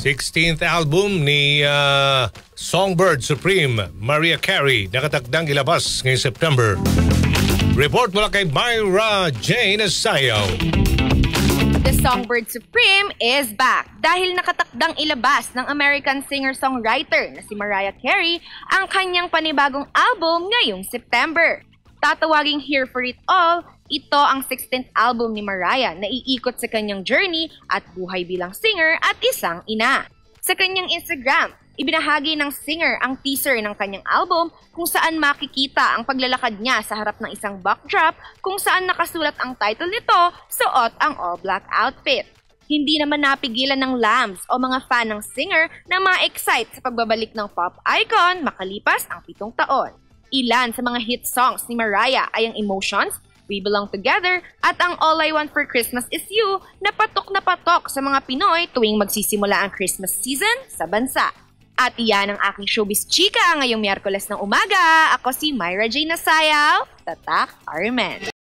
16th album ni Songbird Supreme, Mariah Carey, nakatakdang ilabas ngayong September. Report mula kay Myra Jane Sayaw. The Songbird Supreme is back dahil nakatakdang ilabas ng American singer-songwriter na si Mariah Carey ang kanyang panibagong album ngayong September. Tatawaging Here For It All, ito ang 16th album ni Mariah na iikot sa kanyang journey at buhay bilang singer at isang ina. Sa kanyang Instagram, ibinahagi ng singer ang teaser ng kanyang album kung saan makikita ang paglalakad niya sa harap ng isang backdrop kung saan nakasulat ang title nito, suot ang all-black outfit. Hindi naman napigilan ng lambs o mga fan ng singer na ma-excite sa pagbabalik ng pop icon makalipas ang 7 taon. Ilan sa mga hit songs ni Mariah ay ang Emotions, We Belong Together at ang All I Want for Christmas Is You na patok sa mga Pinoy tuwing magsisimula ang Christmas season sa bansa. At iyan ang aking showbiz chika ngayong Miyerkules ng umaga. Ako si Myra Jane Sayaw, Tatak Armen.